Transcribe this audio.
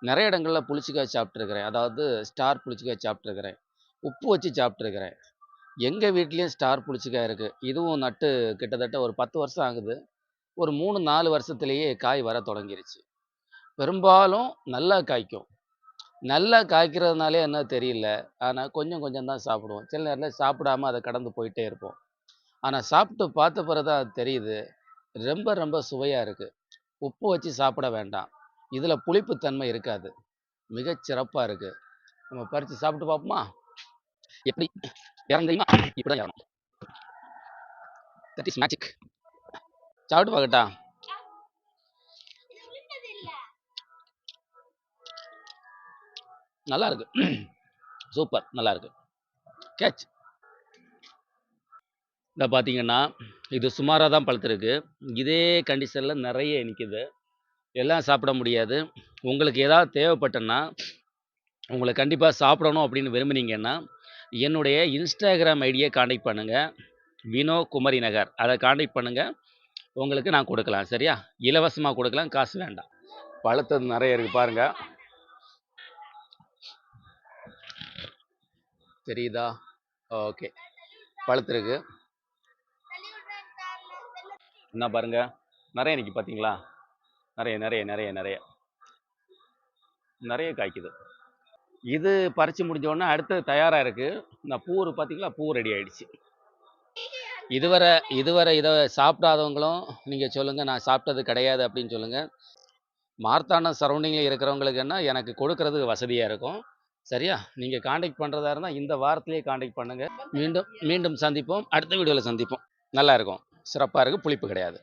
நிறைய இடங்கள்ல புளிச்சக்காய் சாப்பிட்டுருக்கிறேன். அதாவது ஸ்டார் புளிச்சக்காய் சாப்பிட்டுருக்கிறேன். உப்பு வச்சு சாப்பிட்டுருக்கிறேன். எங்க வீட்லயும் ஸ்டார் புளிச்சக்காய் இருக்கு. இதுவும் நட்டு கிட்டத்தட்ட ஒரு 10 வருஷம் ஆகுது. ஒரு 3, 4 வருஷத்திலேயே காய் வரத் தொடங்கிருச்சு. பெரும்பாலும் நல்லா காய்க்கும். நல்லா காய்க்கிறதுனாலே என்ன தெரியல. ஆனா கொஞ்சம் கொஞ்சம் தான் சாப்பிடுவோம். சில நேரத்துல சாப்பிடாம அத கடந்து போயிட்டே இருப்போம். ஆனா சாப்பிட்டு பார்த்த பிறகு தான் அது தெரியுது. ரொம்ப ரொம்ப சுவையா இருக்கு. உப்பு வச்சு சாப்பிட வேண்டாம். இதுல புளிப்பு தன்மை இருக்காது. மிகச் சிறப்பா இருக்கு. நம்ம பறிச்சு சாப்பிட்டு பார்ப்போமா? எப்படி இறங்கும் தெரியுமா? இப்படிதான் இறங்கும். That is magic. சாப்பிட்டு பார்க்கட்டா? நல்லா இருக்கு. சூப்பர். நல்லா இருக்கு. கேட்ச். இந்த பார்த்தீங்கன்னா, இது சுமாரா தான் பழுத்திருக்கு. இதே கண்டிஷன்ல நெறைய நிக்குது. எல்லாம் சாப்பிட முடியாது. உங்களுக்கு ஏதாவது தேவைப்பட்டன்னா, உங்கள கண்டிப்பா சாப்பிடணும் அப்படின்னு விரும்புனீங்கன்னா, என்னுடைய Instagram ஐடிய கான்டாக்ட் பண்ணுங்க. வினோ குமரி நகர். அத கான்டாக்ட் பண்ணுங்க. உங்களுக்கு நான் குடுக்கலாம். சரியா? இலவசமா குடுக்கலாம். காசு வேண்டாம். பழுத்தது நெறைய இருக்கு பாருங்க. தெரியுதா? ஓகே. பழுத்திருக்கு. என்ன பாருங்க. நெறைய நிக்கு பார்த்தீங்களா? நெறைய, நெறைய, நெறைய, நெறைய. நெறைய காய்க்குது. இது பறிச்சு முடிஞ்ச உடனே அடுத்தது தயாரா இருக்கு. இந்த பூ பார்த்தீங்களா? பூ ரெடி ஆயிடுச்சு. இதுவரை இதுவரை இத சாப்பிடாதவங்களும் நீங்க சொல்லுங்க, நான் சாப்பிட்டது கிடையாது அப்படின்னு சொல்லுங்க. மார்த்தாண்டம் சரவுண்டிங்ல இருக்கிறவங்களுக்குன்னா எனக்கு கொடுக்கறதுக்கு வசதியா இருக்கும். சரியா? நீங்க கான்டாக்ட் பண்றதா இருந்தா இந்த வாரத்திலேயே கான்டாக்ட் பண்ணுங்க. மீண்டும் மீண்டும் சந்திப்போம். அடுத்த வீடியோல சந்திப்போம். நல்லா இருக்கும். சிறப்பா இருக்கு. புளிப்பு கிடையாது.